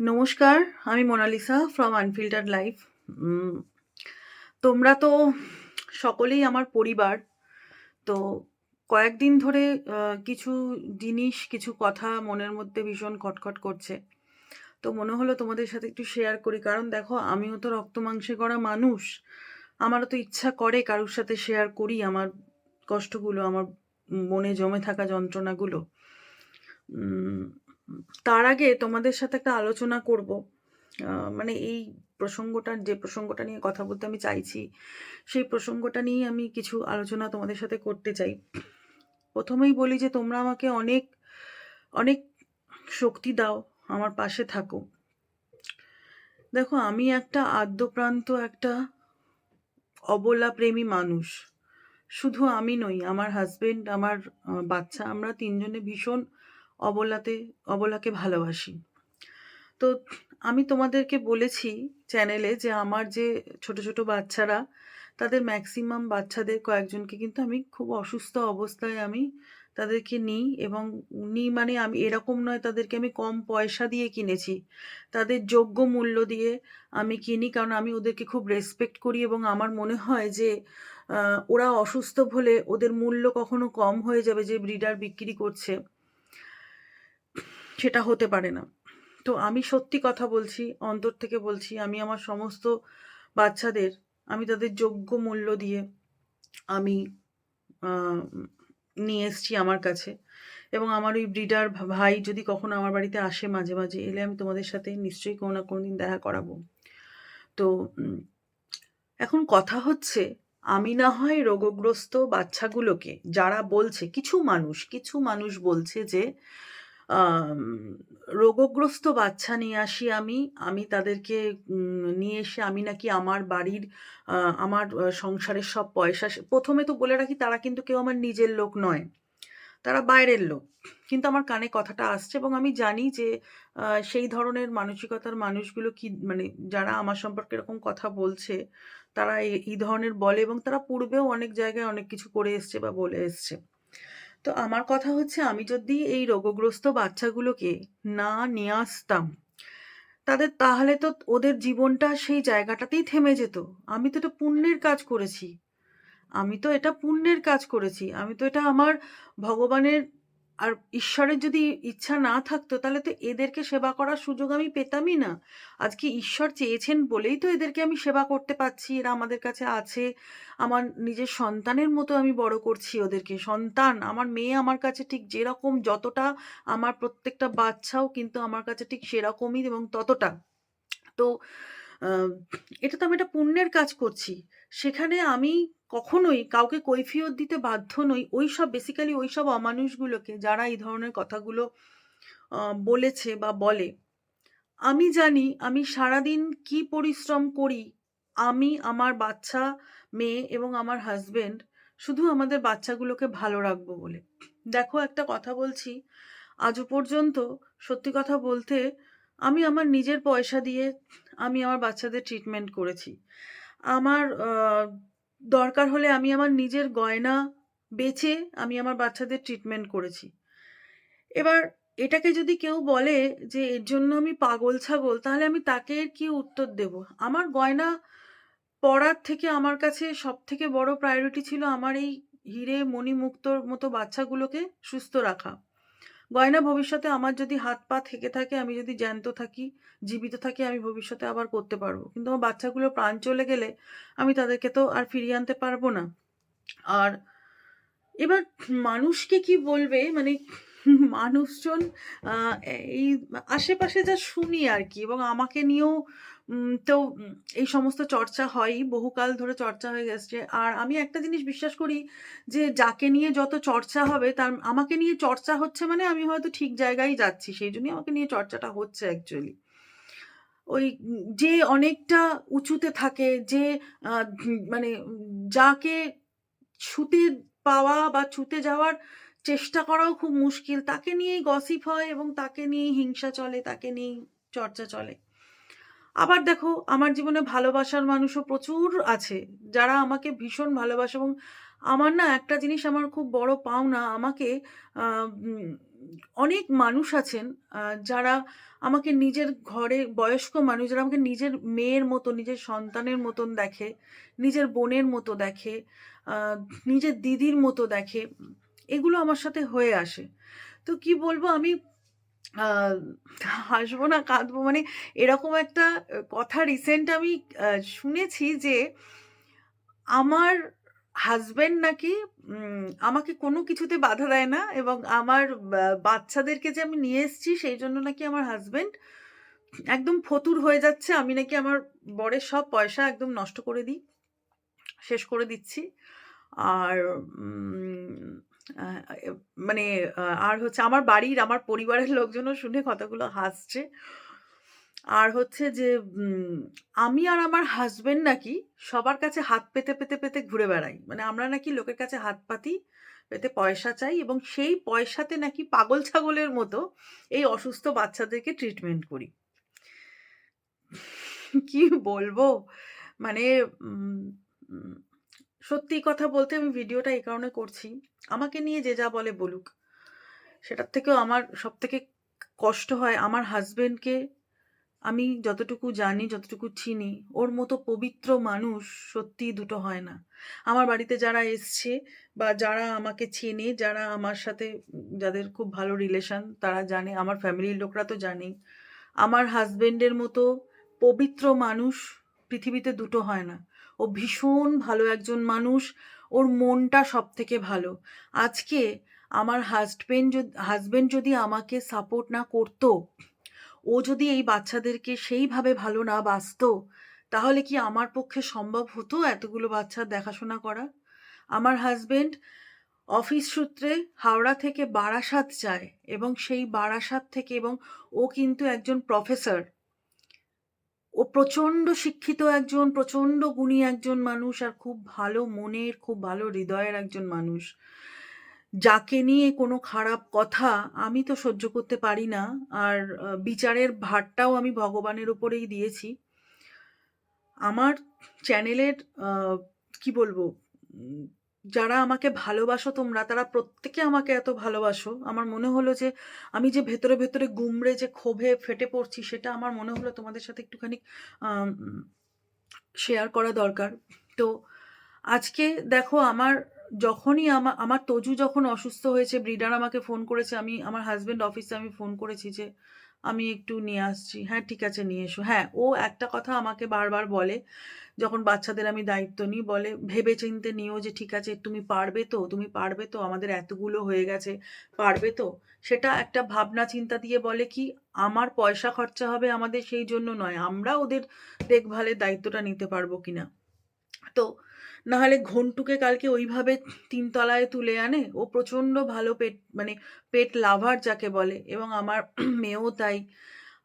নমস্কার, আমি Mona Lisa from unfiltered life. উম তোমরা তো সকলেই আমার পরিবার। তো কয়েকদিন ধরে কিছু জিনিস, কিছু কথা মনের মধ্যে ভীষণ খটখট করছে। তো মনে হলো তোমাদের সাথে একটু শেয়ার করি। কারণ দেখো, আমিও তো রক্ত মাংসে গড়া মানুষ। আমারও তো ইচ্ছা করে কারোর সাথে শেয়ার করি আমার কষ্টগুলো, আমার মনে জমে থাকা যন্ত্রণাগুলো। উম তার আগে তোমাদের সাথে একটা আলোচনা করব। মানে এই যে প্রসঙ্গটা নিয়ে কথা বলতে আমি চাইছি, সেই প্রসঙ্গটা নিয়েই আমি কিছু আলোচনা তোমাদের সাথে করতে চাই। প্রথমেই বলি যে তোমরা আমাকে অনেক, অনেক শক্তি দাও, আমার পাশে থাকো। দেখো, আমি একটা আদ্যপ্রান্ত একটা অবলাপ্রেমী মানুষ। শুধু আমি নই, আমার হাসবেন্ড, আমার বাচ্চা, আমরা ৩ জনে ভীষণ অবলাকে ভালোবাসি। তো আমি তোমাদেরকে বলেছি চ্যানেলে যে আমার যে ছোট, ছোট বাচ্চারা, তাদের ম্যাক্সিমাম বাচ্চাদের কয়েকজনকে কিন্তু আমি খুব অসুস্থ অবস্থায় আমি তাদেরকে নিই, এবং নিই মানে আমি এরকম নয় তাদেরকে আমি কম পয়সা দিয়ে কিনেছি। তাদের যোগ্য মূল্য দিয়ে আমি কিনি, কারণ আমি ওদেরকে খুব রেসপেক্ট করি এবং আমার মনে হয় যে ওরা অসুস্থ হলে ওদের মূল্য কখনো কম হয়ে যাবে যে ব্রিডার বিক্রি করছে, সেটা হতে পারে না। তো আমি সত্যি কথা বলছি, অন্তর থেকে বলছি, আমি আমার সমস্ত বাচ্চাদের আমি তাদের যোগ্য মূল্য দিয়ে আমি আহ, নিয়ে এসছি আমার কাছে। এবং আমার ওই ব্রিডার ভাই যদি কখনো আমার বাড়িতে আসে, মাঝে মাঝে এলে আমি তোমাদের সাথে নিশ্চয়ই কোনো না কোনো দিন দেখা করাবো। তো এখন কথা হচ্ছে, আমি না হয় রোগগ্রস্ত বাচ্চাগুলোকে, যারা বলছে, কিছু মানুষ বলছে যে আম, রোগগ্রস্ত বাচ্চা নিয়ে আসি আমি, আমি তাদেরকে নিয়ে এসে আমি নাকি আমার বাড়ির আমার সংসারের সব পয়সা প্রথমে তো বলে রাখি, তারা কিন্তু কেউ আমার নিজের লোক নয়, তারা বাইরের লোক। কিন্তু আমার কানে কথাটা আসছে এবং আমি জানি যে সেই ধরনের মানসিকতার মানুষগুলো কি, মানে যারা আমার সম্পর্কে এরকম কথা বলছে, তারা এই ধরনের বলে এবং তারা পূর্বেও অনেক জায়গায় অনেক কিছু করে এসছে বা বলে এসছে। তো আমার কথা হচ্ছে, আমি যদি এই রোগগ্রস্ত বাচ্চাগুলোকে না নিয়ে আসতাম, তাহলে তো ওদের জীবনটা সেই জায়গাটাতেই থেমে যেত। আমি তো এটা পুণ্যের কাজ করেছি। আমি তো এটা আমার ভগবানের আর ঈশ্বরের যদি ইচ্ছা না থাকতো, তাহলে তো এদেরকে সেবা করার সুযোগ আমি পেতামই না। আজকে ঈশ্বর চেয়েছেন বলেই তো এদেরকে আমি সেবা করতে পারছি, এরা আমাদের কাছে আছে। আমার নিজের সন্তানের মতো আমি বড় করছি ওদেরকে। সন্তান, আমার মেয়ে আমার কাছে ঠিক যেরকম যতটা, আমার প্রত্যেকটা বাচ্চাও কিন্তু আমার কাছে ঠিক সেরকমই এবং ততটা। তো আহ, এটা তো আমি একটা পুণ্যের কাজ করছি। সেখানে আমি কখনোই কাউকে কৈফিয়ত দিতে বাধ্য নই, ওইসব অমানুষগুলোকে যারা এই ধরনের কথাগুলো বলেছে বা বলে। আমি জানি আমি সারাদিন কি পরিশ্রম করি, আমি, আমার বাচ্চা, মেয়ে এবং আমার হাজবেন্ড, শুধু আমাদের বাচ্চাগুলোকে ভালো রাখবো বলে। দেখো, একটা কথা বলছি, আজও পর্যন্ত সত্যি কথা বলতে আমি আমার নিজের পয়সা দিয়ে আমি আমার বাচ্চাদের ট্রিটমেন্ট করেছি। আমার দরকার হলে আমি আমার নিজের গয়না বেচে আমি আমার বাচ্চাদের ট্রিটমেন্ট করেছি। এবার এটাকে যদি কেউ বলে যে এর জন্য আমি পাগল ছাগল, তাহলে আমি তাকে এর কি উত্তর দেব? আমার গয়না পড়ার থেকে আমার কাছে সব থেকে বড় প্রায়োরিটি ছিল আমার এই হিরে মণিমুক্তোর মতো বাচ্চাগুলোকে সুস্থ রাখা। গয়না ভবিষ্যতে আমার যদি হাত পা থেকে থাকে, আমি যদি জ্যান্ত থাকি, জীবিত থাকি, আমি ভবিষ্যতে আবার করতে পারবো। কিন্তু আমার বাচ্চাগুলো প্রাণ চলে গেলে আমি তাদেরকে তো আর ফিরিয়ে আনতে পারবো না। আর এবার মানুষকে কি বলবে, মানে মানুষজন আহ, এই আশেপাশে যা শুনি আর কি, এবং আমাকে নিয়েও তো এই সমস্ত চর্চা হয়ই, বহুকাল ধরে চর্চা হয়ে গেছে। আর আমি একটা জিনিস বিশ্বাস করি, যে যাকে নিয়ে যত চর্চা হবে, তার আমাকে নিয়ে চর্চা হচ্ছে মানে আমি হয়তো ঠিক জায়গায় যাচ্ছি, সেই জন্যই আমাকে নিয়ে চর্চাটা হচ্ছে অ্যাকচুয়ালি। ওই যে অনেকটা উঁচুতে থাকে, যে মানে যাকে ছুতে পাওয়া বা ছুতে যাওয়ার চেষ্টা করাও খুব মুশকিল, তাকে নিয়েই গসিপ হয় এবং তাকে নিয়েই হিংসা চলে, তাকে নিয়েই চর্চা চলে। আবার দেখো, আমার জীবনে ভালোবাসার মানুষও প্রচুর আছে, যারা আমাকে ভীষণ ভালোবাসে। এবং আমার না একটা জিনিস আমার খুব বড় পাওনা, আমাকে অনেক মানুষ আছেন যারা আমাকে নিজের ঘরে বয়স্ক মানুষ যারা আমাকে নিজের মেয়ের মতো, নিজের সন্তানের মতন দেখে, নিজের বোনের মতো দেখে, আ নিজের দিদির মতো দেখে। এগুলো আমার সাথে হয়ে আসে। তো কি বলবো আমি আ হাসবো না কাঁদবো মানে এরকম একটা কথা রিসেন্ট আমি আ শুনেছি যে আমার হাসব্যান্ড নাকি আমাকে কোনো কিছুতে বাধা দেয় না এবং আমার বাচ্চাদেরকে যে আমি নিয়ে এসেছি সেইজন্য নাকি আমার হাসব্যান্ড একদম ফতুর হয়ে যাচ্ছে। আমি নাকি আমার বরের সব পয়সা একদম নষ্ট করে দিই, শেষ করে দিচ্ছি। আর উম আ এ মানে আর হচ্ছে আমার বাড়ির, আমার পরিবারের লোকজনও শুনে কথাগুলো হাসছে। আর হচ্ছে যে উম আমি আর আমার হাসব্যান্ড নাকি সবার কাছে হাত পেতে ঘুরে বেড়াই। মানে আমরা নাকি লোকের কাছে হাত পাতি, পেতে পয়সা চাই এবং সেই পয়সাতে নাকি পাগল ছাগলের মতো এই অসুস্থ বাচ্চাদেরকে ট্রিটমেন্ট করি। কি বলবো? মানে উম উম সত্যি কথা বলতে আমি ভিডিওটা এই কারণে করছি। আমাকে নিয়ে যে যা বলে বলুক। সেটার থেকেও আমার সবথেকে কষ্ট হয় আমার হাসব্যান্ডকে আমি যতটুকু জানি, যতটুকু চিনি, ওর মতো পবিত্র মানুষ সত্যিই দুটো হয় না। আমার বাড়িতে যারা এসছে বা যারা আমাকে চেনে, যারা আমার সাথে যাদের খুব ভালো রিলেশন তারা জানে, আমার ফ্যামিলির লোকরা তো জানেই। আমার হাসব্যান্ডের মতো পবিত্র মানুষ পৃথিবীতে দুটো হয় না। ও ভীষণ ভালো একজন মানুষ। ওর মনটা সবথেকে ভালো। আজকে আমার হাসব্যান্ড যদি আমাকে সাপোর্ট না করত, ও যদি এই বাচ্চাদেরকে সেইভাবে ভালো না বাসতো, তাহলে কি আমার পক্ষে সম্ভব হতো এতগুলো বাচ্চার দেখাশোনা করা? আমার হাসব্যান্ড অফিস সূত্রে হাওড়া থেকে বারাসাত যায় এবং সেই বারাসাত থেকে এবং ও কিন্তু একজন প্রফেসর। ও প্রচণ্ড শিক্ষিত একজন, প্রচণ্ড গুণী একজন মানুষ আর খুব ভালো মনের, খুব ভালো হৃদয়ের একজন মানুষ। যাকে নিয়ে কোনো খারাপ কথা আমি তো সহ্য করতে পারি না। আর বিচারের ভারটাও আমি ভগবানের উপরেই দিয়েছি। আমার চ্যানেলের আ কি বলবো? উম যারা আমাকে ভালোবাসো তোমরা, তারা প্রত্যেকে আমাকে এত ভালোবাসো। আমার মনে হলো যে আমি যে ভেতরে গুমড়ে যে ক্ষোভে ফেটে পড়ছি, সেটা আমার মনে হলো তোমাদের সাথে একটুখানি আম শেয়ার করা দরকার। তো আজকে দেখো যখনই আমার তজু যখন অসুস্থ হয়েছে, ব্রিডার আমাকে ফোন করেছে। আমার হাসব্যান্ড অফিসে আমি ফোন করেছি যে, "আমি একটু নিয়ে আসছি।" "হ্যাঁ, ঠিক আছে নিয়ে এসো।" হ্যাঁ, ও একটা কথা আমাকে বারবার বলে, যখন বাচ্চাদের আমি দায়িত্ব নিই, বলে, "ভেবে চিন্তে নিও যে ঠিক আছে তুমি পারবে তো? তুমি পারবে তো? আমাদের এতগুলো হয়ে গেছে, পারবে তো?" সেটা একটা ভাবনা চিন্তা দিয়ে বলে কি, আমার পয়সা খরচা হবে আমাদের সেই জন্য নয়। আমরা ওদের দেখভালের দায়িত্বটা নিতে পারবো কিনা। তো নাহলে ঘন্টুকে কালকে ওইভাবে ৩ তলায় তুলে আনে। ও প্রচন্ড ভালো মানে পেট লাভার যাকে বলে এবং আমার মেয়েও তাই,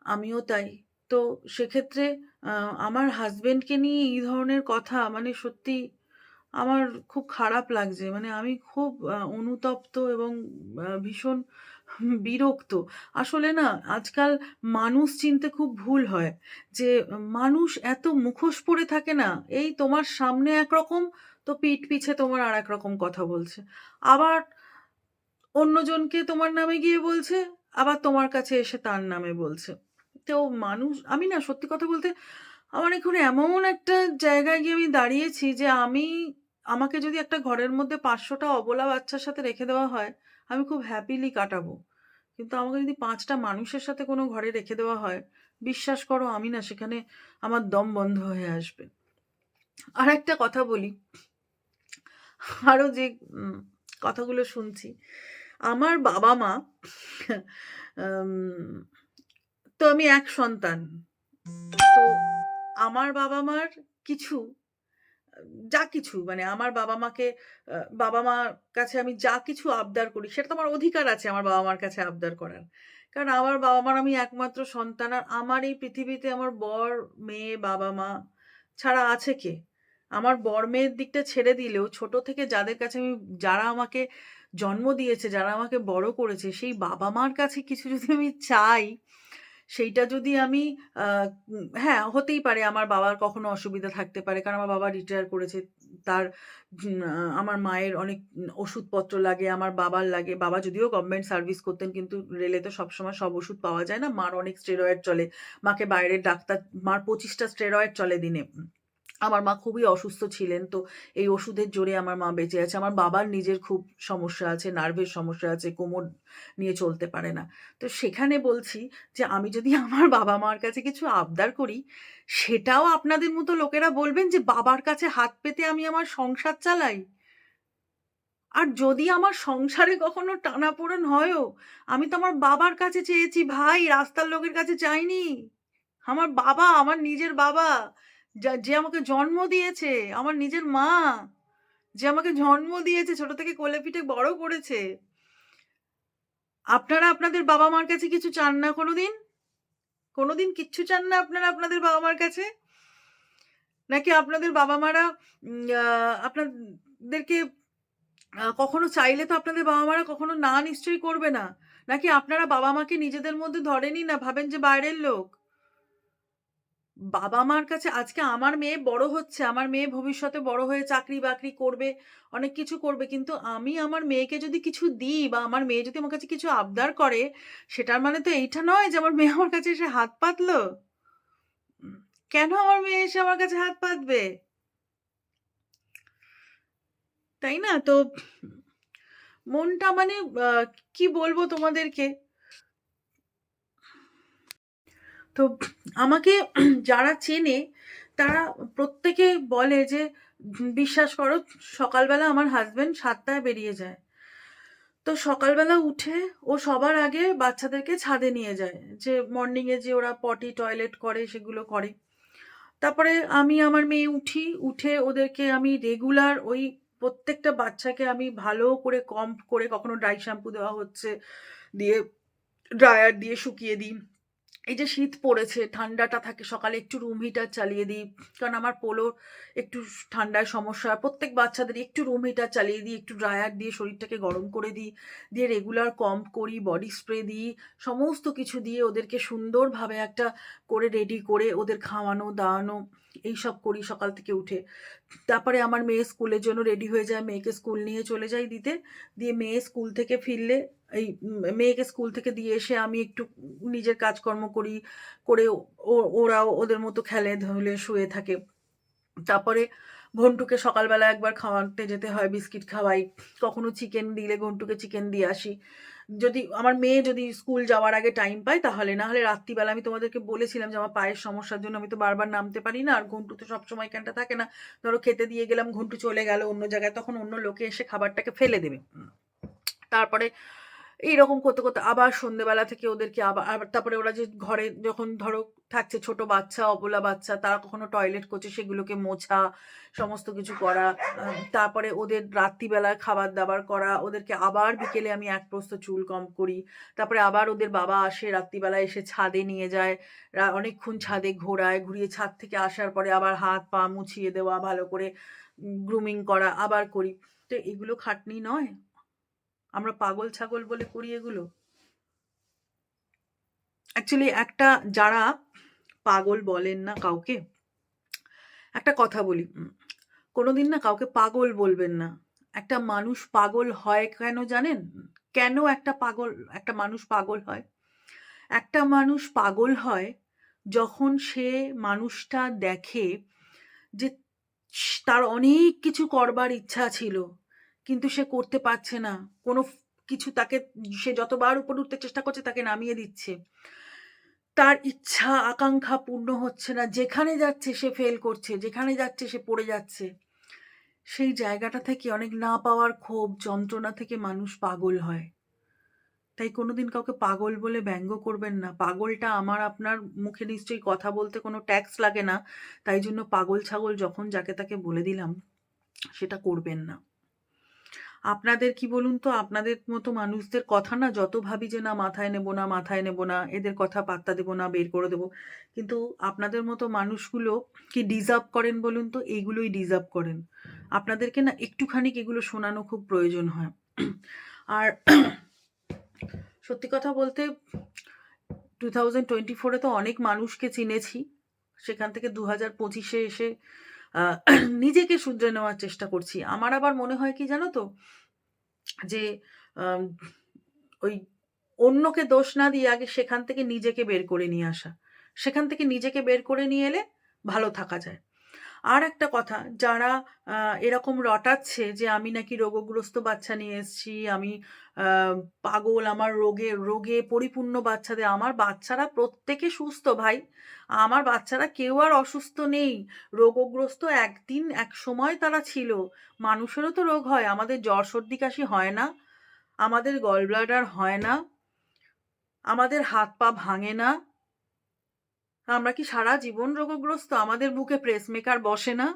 আমিও তাই। তো সেক্ষেত্রে আ আমার হাসব্যান্ডকে নিয়ে এই ধরনের কথা মানে সত্যি আমার খুব খারাপ লাগছে। মানে আমি খুব অনুতপ্ত এবং ভীষণ বিরক্ত। আসলে না আজকাল মানুষ চিনতে খুব ভুল হয়। যে মানুষ এত মুখোশ পরে থাকে না? এই তোমার সামনে একরকম, তো পিঠ পিছে তোমার আরেক রকম কথা বলছে। আবার অন্যজনকে তোমার নামে গিয়ে বলছে, আবার তোমার কাছে এসে তার নামে বলছে। তো মানুষ আমি না সত্যি কথা বলতে আমার এখন এমন একটা জায়গায় গিয়ে আমি দাঁড়িয়েছি যে আমাকে যদি একটা ঘরের মধ্যে ৫০০ টা অবলা বাচ্চার সাথে রেখে দেওয়া হয়, আমি খুব হ্যাপিলি কাটাবো। কিন্তু আমাকে যদি ৫ টা মানুষের সাথে কোনো ঘরে রেখে দেওয়া হয়, বিশ্বাস করো আমি না সেখানে আমার দম বন্ধ হয়ে আসবে। আরেকটা কথা বলি, আরো যে উম কথাগুলো শুনছি, আমার বাবা-মা আম তো আমি এক সন্তান। তো আমার বাবা-মার কিছু যা কিছু মানে আমার বাবা-মাকে বাবা-মার কাছে আমি যা কিছু আবদার করি সেটা তো আমার অধিকার আছে আমার বাবা-মার কাছে আবদার করার। কারণ আমার বাবা-মার আমি একমাত্র সন্তান। আর আমার এই পৃথিবীতে আমার বর, মেয়ে, বাবা-মা ছাড়া আছে কে? আমার বর-মেয়ের দিকটা ছেড়ে দিলেও ছোট থেকে যারা আমাকে জন্ম দিয়েছে, যারা আমাকে বড় করেছে সেই বাবা-মার কাছে কিছু যদি আমি চাই, সেইটা যদি আমি আ হ্যাঁ, হতেই পারে আমার বাবার কখনো অসুবিধা থাকতে পারে। কারণ আমার বাবা রিটায়ার করেছে। তার আমার মায়ের অনেক ওষুধপত্র লাগে, আমার বাবার লাগে। বাবা যদিও গভর্নমেন্ট সার্ভিস করতেন, কিন্তু রেলে তো সবসময় সব ওষুধ পাওয়া যায় না। মার অনেক স্টেরয়েড চলে। মাকে বাইরের ডাক্তার, মার 25 টা স্টেরয়েড চলে দিনে। আমার মা খুবই অসুস্থ ছিলেন। তো এই ওষুধের জোরে আমার মা বেঁচে আছে। আমার বাবার নিজের খুব সমস্যা আছে, নার্ভের সমস্যা আছে, কোমর নিয়ে চলতে পারে না। তো সেখানে বলছি যে আমি যদি আমার বাবা-মার কাছে কিছু আবদার করি, সেটাও আপনাদের মতো লোকেরা বলবেন যে বাবার কাছে হাত পেতে আমি আমার সংসার চালাই। আর যদি আমার সংসারে কখনো টানাপোড়েন হয়ও, আমি তো আমার বাবার কাছে চেয়েছি ভাই, রাস্তার লোকের কাছে চাইনি। আমার বাবা, আমার নিজের বাবা, যে আমাকে জন্ম দিয়েছে, আমার নিজের মা, যে আমাকে জন্ম দিয়েছে, ছোট থেকে কোলে পিঠে বড় করেছে। আপনারা আপনাদের বাবা-মার কাছে কিছু চান না কোনোদিন? কোনোদিন কিচ্ছু চান না আপনারা আপনাদের বাবা-মার কাছে? নাকি আপনাদের বাবা-মারা আপনাদেরকে কখনো চাইলে তো আপনাদের বাবা-মারা কখনো না নিশ্চয়ই করবে না? নাকি আপনারা বাবা-মাকে নিজেদের মধ্যে ধরেনই না, ভাবেন যে বাইরের লোক? বাবা-মার কাছে আজকে আমার মেয়ে বড় হচ্ছে, আমার মেয়ে ভবিষ্যতে বড় হয়ে চাকরি-বাকরি করবে, অনেক কিছু করবে। কিন্তু আমি আমার মেয়েকে যদি কিছু দিই বা আমার মেয়ে যদি আমার কাছে কিছু আবদার করে, সেটার মানে তো এইটা নয় যে আমার মেয়ে আমার কাছে এসে হাত পাতলো। উম কেন আমার মেয়ে এসে আমার কাছে হাত পাতবে? তাই না? তো মনটা মানে আ কি বলবো তোমাদেরকে? তো আমাকে যারা চেনে তারা প্রত্যেকে বলে যে, বিশ্বাস করো সকালবেলা আমার হাসব্যান্ড ৭ টায় বেরিয়ে যায়। তো সকালবেলা উঠে ও সবার আগে বাচ্চাদেরকে ছাদে নিয়ে যায়। যে মর্নিং এ যে ওরা পটি, টয়লেট করে সেগুলো করে। তারপরে আমি আমার মেয়ে উঠি, উঠে ওদেরকে আমি রেগুলার ওই প্রত্যেকটা বাচ্চাকে আমি ভালো করে কম্ব করে, কখনো ড্রাই শ্যাম্পু দেওয়া হচ্ছে, দিয়ে ড্রায়ার দিয়ে শুকিয়ে দিই। এই যে শীত পড়েছে, ঠান্ডাটা থাকে, সকালে একটু রুম হিটার চালিয়ে দিই। কারণ আমার পোলোর একটু ঠান্ডায় সমস্যা। প্রত্যেক বাচ্চাদেরই একটু রুম হিটার চালিয়ে দিই, একটু ড্রায়ার দিয়ে শরীরটাকে গরম করে দিই। দিয়ে রেগুলার কম্ব করি, বডি স্প্রে দিই। সমস্ত কিছু দিয়ে ওদেরকে সুন্দরভাবে একটা করে রেডি করে ওদের খাওয়ানো-দাওয়ানো এইসব করি সকাল থেকে উঠে। তারপরে আমার মেয়ে স্কুলের জন্য রেডি হয়ে যায়। মেয়েকে স্কুল নিয়ে চলে যাই দিতে। দিয়ে মেয়ে স্কুল থেকে ফিরলে মেয়েকে স্কুল থেকে দিয়ে এসে আমি একটু নিজের কাজকর্ম করি। করে ওরাও ওদের মতো খেলে-ধুলে শুয়ে থাকে। তারপরে ঘন্টুকে সকালবেলা একবার খাওয়াতে যেতে হয়, বিস্কিট খাওয়াই। কখনো চিকেন দিলে ঘন্টুকে চিকেন দিয়ে আসি। যদি আমার মেয়ে যদি স্কুল যাওয়ার আগে টাইম পায় তাহলে, না হলে রাত্রিবেলা আমি তোমাদেরকে বলেছিলাম যে আমার পায়ের সমস্যার জন্য আমি তো বারবার নামতে পারি না। আর ঘন্টু তো সবসময় এখানটা থাকে না। ধরো খেতে দিয়ে গেলাম, ঘন্টু চলে গেল অন্য জায়গায়, তখন অন্য লোকে এসে খাবারটাকে ফেলে দেবে। তারপরে এইরকম করতে, করতে আবার সন্ধ্যেবেলা থেকে ওদেরকে আবার আবার তারপরে ওরা যে ঘরে যখন ধরো থাকছে ছোট বাচ্চা, অবলা বাচ্চা, তারা কখনো টয়লেট করছে সেগুলোকে মোছা, সমস্ত কিছু করা। তারপরে ওদের রাত্রিবেলায় খাবার-দাবার করা, ওদেরকে আবার বিকেলে আমি এক প্রস্থ চুল কম করি। তারপরে আবার ওদের বাবা আসে রাত্রিবেলায়, এসে ছাদে নিয়ে যায়। অনেকক্ষণ ছাদে ঘোরায়, ঘুরিয়ে ছাদ থেকে আসার পরে আবার হাত-পা মুছিয়ে দেওয়া, ভালো করে গ্রুমিং করা, আবার করি। তো এগুলো খাটনি নয়? আমরা পাগল ছাগল বলে করি এগুলো। অ্যাকচুয়ালি একটা, যারা পাগল বলেন না কাউকে, একটা কথা বলি, কোনোদিন না কাউকে পাগল বলবেন না। একটা মানুষ পাগল হয় কেন জানেন? কেন একটা মানুষ পাগল হয়? একটা মানুষ পাগল হয় যখন সে মানুষটা দেখে যে তার অনেক কিছু করবার ইচ্ছা ছিল, কিন্তু সে করতে পারছে না। কোনো কিছু তাকে, সে যতবার উপরে উঠতে চেষ্টা করছে তাকে নামিয়ে দিচ্ছে। তার ইচ্ছা আকাঙ্ক্ষা পূর্ণ হচ্ছে না। যেখানে যাচ্ছে সে ফেল করছে, যেখানে যাচ্ছে সে পড়ে যাচ্ছে। সেই জায়গাটা থেকে, অনেক না পাওয়ার ক্ষোভ, যন্ত্রণা থেকে মানুষ পাগল হয়। তাই কোনোদিন কাউকে পাগল বলে ব্যঙ্গ করবেন না। পাগলটা আমার আপনার মুখে নিশ্চয়ই কথা বলতে কোনো ট্যাক্স লাগে না। তাই জন্য পাগল ছাগল যখন যাকে তাকে বলে দিলাম, সেটা করবেন না। আপনাদের কি বলুন তো, আপনাদের মতো মানুষদের কথা না যত ভাবি যে না মাথায় নেব না, মাথায় নেব না, এদের কথা পাত্তা দেব না, বের করে দেব। কিন্তু আপনাদের মতো মানুষগুলো কি ডিজার্ভ করেন বলুন তো? এইগুলোই ডিজার্ভ করেন। আপনাদেরকে না একটুখানি এগুলো শোনানো খুব প্রয়োজন হয়। আর সত্যি কথা বলতে 2024 এ তো অনেক মানুষকে চিনেছি। সেখান থেকে 2025 এ এসে নিজেকে শুধরে নেওয়ার চেষ্টা করছি। আমার আবার মনে হয় কি জানো তো? যে আম ওই অন্যকে দোষ না দিয়ে আগে সেখান থেকে নিজেকে বের করে নিয়ে আসা। সেখান থেকে নিজেকে বের করে নিয়ে এলে ভালো থাকা যায়। আর একটা কথা, যারা আ এরকম রটাচ্ছে যে আমি নাকি রোগগ্রস্ত বাচ্চা নিয়ে এসছি, আমি আ পাগল, আমার রোগে পরিপূর্ণ বাচ্চাদের, আমার বাচ্চারা প্রত্যেকে সুস্থ ভাই। আমার বাচ্চারা কেউ আর অসুস্থ নেই। রোগগ্রস্ত একদিন একসময় তারা ছিল। মানুষেরও তো রোগ হয়। আমাদের জ্বর, সর্দি, কাশি হয় না? আমাদের গলব্লাডার হয় না? আমাদের হাত পা ভাঙে না? আমরা কি সারা জীবন রোগগ্রস্ত? আমাদের বুকে পেসমেকার বসে না?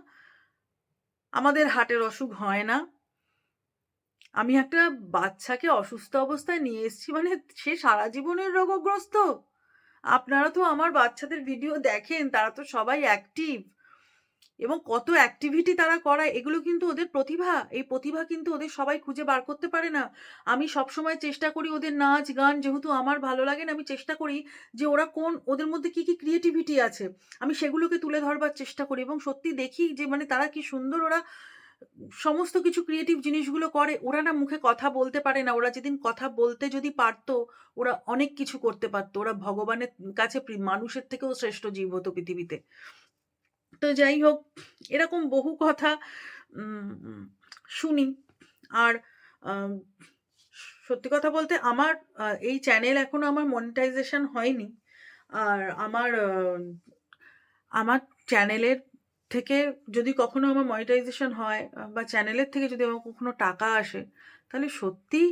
আমাদের হার্টের অসুখ হয় না? আমি একটা বাচ্চাকে অসুস্থ অবস্থায় নিয়ে এসেছি মানে সে সারা জীবনের রোগগ্রস্ত? আপনারা তো আমার বাচ্চাদের ভিডিও দেখেন, তারা তো সবাই অ্যাক্টিভ এবং কত অ্যাক্টিভিটি তারা করায়, এগুলো কিন্তু ওদের প্রতিভা। এই প্রতিভা কিন্তু ওদের সবাই খুঁজে বার করতে পারে না। আমি সবসময় চেষ্টা করি ওদের নাচ, গান যেহেতু আমার ভালো লাগে না, আমি চেষ্টা করি যে ওদের মধ্যে কি, কি ক্রিয়েটিভিটি আছে, আমি সেগুলোকে তুলে ধরবার চেষ্টা করি এবং সত্যি দেখি যে মানে তারা কি সুন্দর ওরা সমস্ত কিছু ক্রিয়েটিভ জিনিসগুলো করে। ওরা না মুখে কথা বলতে পারে না। ওরা যেদিন কথা বলতে যদি পারত, ওরা অনেক কিছু করতে পারত। ওরা ভগবানের কাছে মানুষের থেকেও শ্রেষ্ঠ জীব হতো পৃথিবীতে। তো যাই হোক, এরকম বহু কথা উম শুনি। আর আম সত্যি কথা বলতে আমার এই চ্যানেল এখনো আমার মনিটাইজেশন হয়নি। আর আমার চ্যানেলের থেকে যদি কখনো আমার মনিটাইজেশন হয় বা চ্যানেলের থেকে যদি আমার কখনো টাকা আসে, তাহলে সত্যিই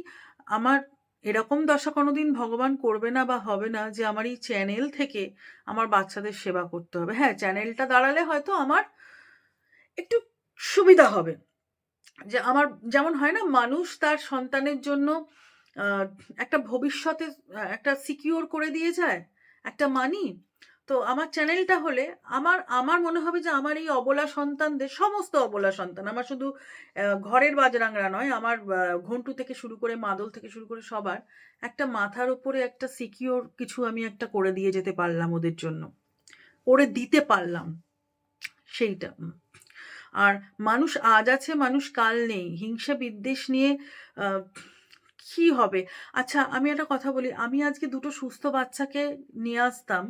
আমার এরকম দশা কোনোদিন ভগবান করবে না বা হবে না যে আমার এই চ্যানেল থেকে আমার বাচ্চাদের সেবা করতে হবে। হ্যাঁ, চ্যানেলটা দাঁড়ালে হয়তো আমার একটু সুবিধা হবে। যে আমার যেমন হয় না মানুষ তার সন্তানের জন্য আ একটা ভবিষ্যতে একটা সিকিউর করে দিয়ে যায়, একটা মানি। তো আমার চ্যানেলটা হলে আমার মনে হবে যে আমার এই অবলা সন্তানদের, সমস্ত অবলা সন্তান, আমার শুধু ঘরের বাজরাংরা নয়, আমার ঘন্টু থেকে শুরু করে মাদল থেকে শুরু করে সবার একটা মাথার উপরে একটা সিকিউর কিছু আমি একটা করে দিয়ে যেতে পারলাম ওদের জন্য। করে দিতে পারলাম সেইটা। আর মানুষ আজ আছে, মানুষ কাল নেই। হিংসা বিদ্বেষ নিয়ে আ কি হবে? আচ্ছা, আমি একটা কথা বলি। আমি আজকে ২ টো সুস্থ বাচ্চাকে নিয়ে আসতাম।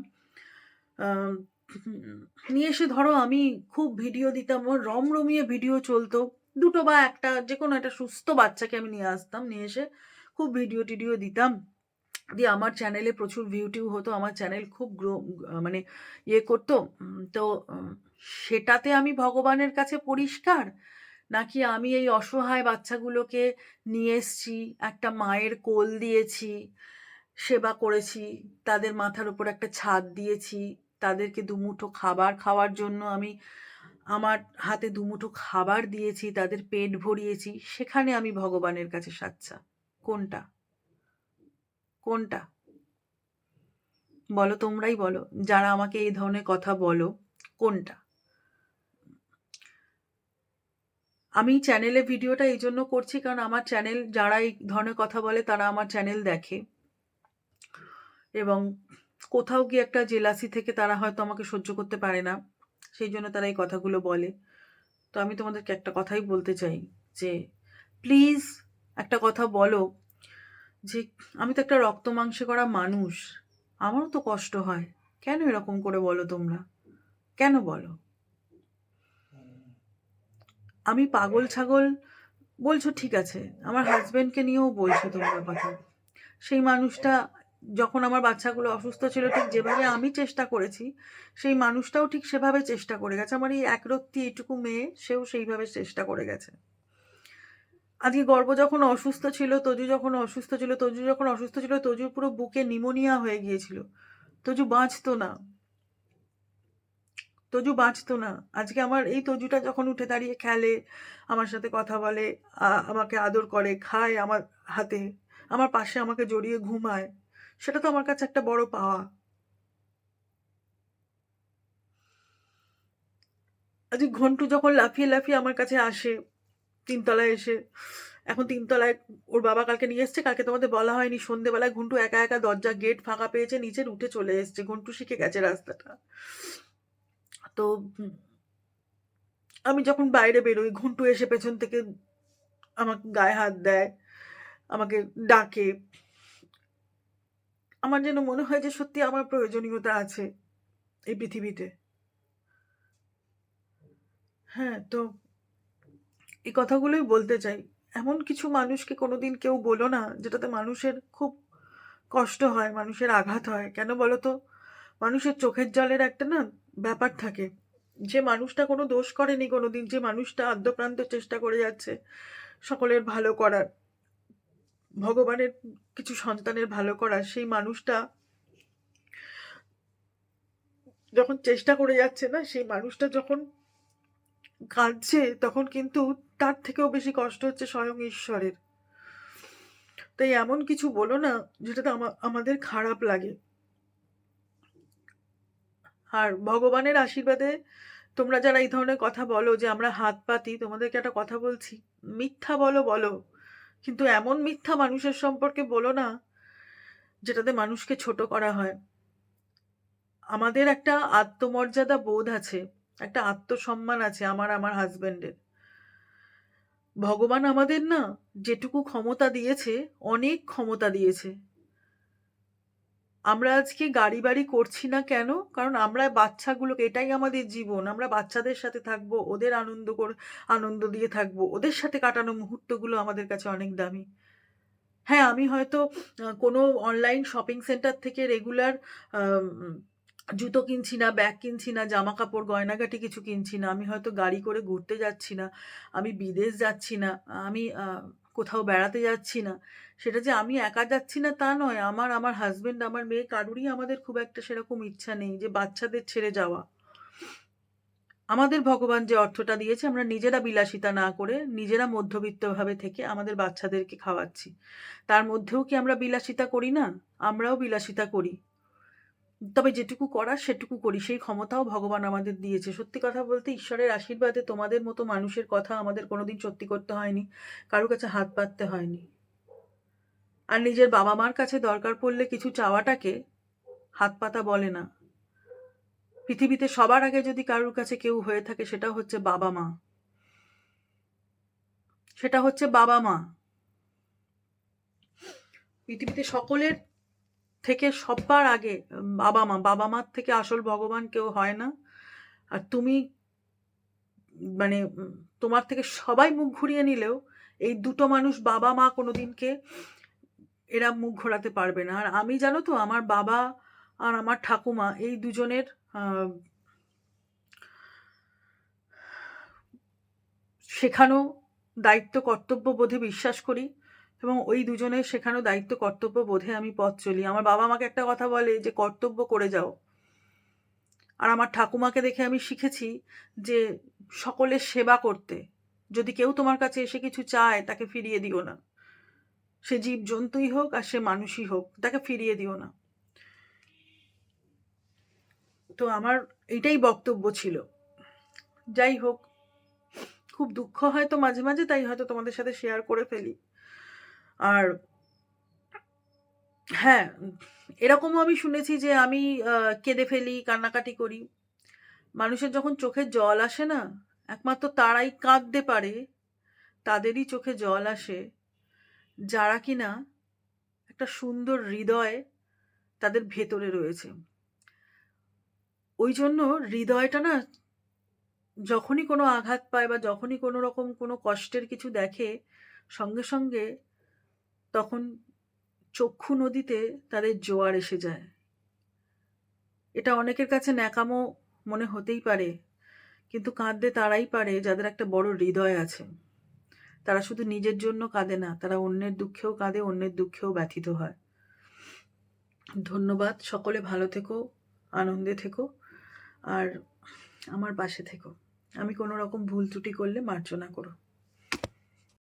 আম নিয়ে এসে ধরো আমি খুব ভিডিও দিতাম। আমার রমরমিয়ে ভিডিও চলতো। ২ টো বা ১ টা যেকোনো একটা সুস্থ বাচ্চাকে আমি নিয়ে আসতাম। নিয়ে এসে খুব ভিডিও-টিডিও দিতাম। দিয়ে আমার চ্যানেলে প্রচুর ভিউ-টিউ হতো। আমার চ্যানেল খুব মানে ইয়ে করতো। তো সেটাতে আমি ভগবানের কাছে পরিষ্কার? নাকি আমি এই অসহায় বাচ্চাগুলোকে নিয়ে এসছি, একটা মায়ের কোল দিয়েছি, সেবা করেছি, তাদের মাথার উপর একটা ছাদ দিয়েছি, তাদেরকে দুমুঠো খাবার খাওয়ার জন্য আমি আমার হাতে দুমুঠো খাবার দিয়েছি, তাদের পেট ভরিয়েছি, সেখানে আমি ভগবানের কাছে সাচ্চা। কোনটা? কোনটা? বলো, তোমরাই বলো। যারা আমাকে এই ধরনের কথা বলো, কোনটা? আমি চ্যানেলে ভিডিওটা এইজন্য করছি কারণ আমার চ্যানেল যারা এই ধরনের কথা বলে তারা আমার চ্যানেল দেখে। এবং কোথাও গিয়ে একটা জেলাসি থেকে তারা হয়তো আমাকে সহ্য করতে পারে না। সেইজন্য তারা এই কথাগুলো বলে। তো আমি তোমাদেরকে একটা কথাই বলতে চাই যে, প্লিজ একটা কথা বলো যে, আমি তো একটা রক্ত মাংসে করা মানুষ। আমারও তো কষ্ট হয়। কেন এরকম করে বলো তোমরা? কেন বলো? আমি পাগল ছাগল বলছো ঠিক আছে। আমার হাসব্যান্ডকে নিয়েও বলছো তোমরা কথা। সেই মানুষটা যখন আমার বাচ্চাগুলো অসুস্থ ছিল ঠিক যেভাবে আমি চেষ্টা করেছি, সেই মানুষটাও ঠিক সেভাবে চেষ্টা করে গেছে। আমার এই একরত্তি এইটুকু মেয়ে, সেও সেইভাবে চেষ্টা করে গেছে। আজকে গর্ব যখন অসুস্থ ছিল, তজুর পুরো বুকে নিউমোনিয়া হয়ে গিয়েছিল। তজু বাঁচতো না। তজু বাঁচতো না। আজকে আমার এই তজুটা যখন উঠে দাঁড়িয়ে খেলে, আমার সাথে কথা বলে, আমাকে আদর করে, খায় আমার হাতে, আমার পাশে আমাকে জড়িয়ে ঘুমায়, সেটা তো আমার কাছে একটা বড় পাওয়া। আজকে ঘন্টু যখন লাফিয়ে লাফিয়ে আমার কাছে আসে, ৩ তলায় এসে, এখন ৩ তলায় ওর বাবা কালকে নিয়ে এসছে, কালকে তোমাদের বলা হয়নি, সন্ধ্যেবেলায় ঘন্টু একা একা দরজা গেট ফাঁকা পেয়েছে, নিচের উঠে চলে এসছে। ঘন্টু শিখে গেছে রাস্তাটা। তো আমি যখন বাইরে বেরোই ঘুন্টু এসে পেছন থেকে আমাকে গায়ে হাত দেয়, আমাকে ডাকে। আমার যেন মনে হয় যে সত্যি আমার প্রয়োজনীয়তা আছে এই পৃথিবীতে। হ্যাঁ, তো এই কথাগুলোই বলতে চাই। এমন কিছু মানুষকে কোনোদিন কেউ বলো না যেটাতে মানুষের খুব কষ্ট হয়, মানুষের আঘাত হয়। কেন বলো তো? মানুষের চোখের জলের একটা না ব্যাপার থাকে। যে মানুষটা কোনো দোষ করেনি কোনোদিন, যে মানুষটা আদ্যপ্রান্ত চেষ্টা করে যাচ্ছে সকলের ভালো করার, ভগবানের কিছু সন্তানের ভালো করার, সেই মানুষটা যখন চেষ্টা করে যাচ্ছে না, সেই মানুষটা যখন কাঁদছে, তখন কিন্তু তার থেকেও বেশি কষ্ট হচ্ছে স্বয়ং ঈশ্বরের। তাই এমন কিছু বলো না যেটাতে আমাদের খারাপ লাগে। আর ভগবানের আশীর্বাদে তোমরা যারা এই ধরনের কথা বলো যে আমরা হাত পাতি, তোমাদেরকে একটা কথা বলছি, মিথ্যা বলো বলো, কিন্তু এমন মিথ্যা মানুষের সম্পর্কে বলো না যেটাতে মানুষকে ছোট করা হয়। আমাদের একটা আত্মমর্যাদা বোধ আছে, একটা আত্মসম্মান আছে আমার হাজবেন্ডের। ভগবান আমাদের না যেটুকু ক্ষমতা দিয়েছে, অনেক ক্ষমতা দিয়েছে। আমরা আজকে গাড়ি বাড়ি করছি না কেন? কারণ আমরা বাচ্চাগুলোকে, এটাই আমাদের জীবন, আমরা বাচ্চাদের সাথে থাকবো, ওদের আনন্দ দিয়ে থাকবো, ওদের সাথে কাটানো মুহূর্তগুলো আমাদের কাছে অনেক দামি। হ্যাঁ, আমি হয়তো কোনো অনলাইন শপিং সেন্টার থেকে রেগুলার জুতো কিনছি না, ব্যাগ কিনছি না, জামা কাপড় গয়নাগাটি কিছু কিনছি না, আমি হয়তো গাড়ি করে ঘুরতে যাচ্ছি না, আমি বিদেশ যাচ্ছি না, আমি কোথাও বেড়াতে যাচ্ছি না। সেটা যে আমি একা যাচ্ছি না তা নয়, আমার হাজবেন্ড, আমার মেয়ে, কারুরই আমাদের খুব একটা সেরকম ইচ্ছা নেই যে বাচ্চাদের ছেড়ে যাওয়া। আমাদের ভগবান যে অর্থটা দিয়েছে, আমরা নিজেরা বিলাসিতা না করে নিজেরা মধ্যবিত্তভাবে থেকে আমাদের বাচ্চাদেরকে খাওয়াচ্ছি। তার মধ্যেও কি আমরা বিলাসিতা করি না? আমরাও বিলাসিতা করি। তবে যেটুকু করার সেটুকু করি, সেই ক্ষমতাও ভগবান আমাদের দিয়েছে। সত্যি কথা বলতে ঈশ্বরের আশীর্বাদে তোমাদের মতো মানুষের কথা আমাদের কোনোদিন সত্যি করতে হয়নি, কারো কাছে হাত পাততে হয়নি। আর নিজের বাবা মার কাছে দরকার পড়লে কিছু চাওয়াটাকে হাত পাতা বলে না। পৃথিবীতে সবার আগে যদি কারোর কাছে কেউ হয়ে থাকে, সেটা হচ্ছে বাবা মা। সেটা হচ্ছে বাবা মা। পৃথিবীতে সকলের থেকে সবার আগে বাবা মা। বাবা মার থেকে আসল ভগবান কেউ হয় না। আর তুমি মানে তোমার থেকে সবাই মুখ ঘুরিয়ে নিলেও এই দুটো মানুষ, বাবা মা, কোনোদিনকে এরা মুখ ঘোরাতে পারবে না। আর আমি জানো তো, আমার বাবা আর আমার ঠাকুমা এই দুজনের শেখানো দায়িত্ব কর্তব্য বোধে বিশ্বাস করি, এবং ওই দুজনের শেখানো দায়িত্ব কর্তব্য বোধে আমি পথ চলি। আমার বাবা আমাকে একটা কথা বলে যে কর্তব্য করে যাও। আর আমার ঠাকুমাকে দেখে আমি শিখেছি যে সকলের সেবা করতে। যদি কেউ তোমার কাছে এসে কিছু চায়, তাকে ফিরিয়ে দিও না। সে জীবজন্তুই হোক আর সে মানুষই হোক, তাকে ফিরিয়ে দিও না। তো আমার এইটাই বক্তব্য ছিল। যাই হোক, খুব দুঃখ হয় তো মাঝে মাঝে, তাই হয়তো তোমাদের সাথে শেয়ার করে ফেলি। আর হ্যাঁ, এরকমও আমি শুনেছি যে আমি কেঁদে ফেলি, কান্নাকাটি করি। মানুষের যখন চোখে জল আসে না, একমাত্র তারাই কাঁদতে পারে, তাদেরই চোখে জল আসে যারা কিনা একটা সুন্দর হৃদয় তাদের ভেতরে রয়েছে। ওই জন্য হৃদয়টা না যখনই কোনো আঘাত পায় বা যখনই কোনো রকম কোনো কষ্টের কিছু দেখে, সঙ্গে সঙ্গে তখন চক্ষু নদীতে তাদের জোয়ার এসে যায়। এটা অনেকের কাছে ন্যাকামো মনে হতেই পারে, কিন্তু কাঁদতে তারাই পারে যাদের একটা বড় হৃদয় আছে। তারা শুধু নিজের জন্য কাঁদে না, তারা অন্যের দুঃখেও কাঁদে, অন্যের দুঃখেও ব্যথিত হয়। ধন্যবাদ। সকলে ভালো থেকো, আনন্দে থেকো, আর আমার পাশে থেকো। আমি কোনো রকম ভুল ত্রুটি করলে মার্জনা করো।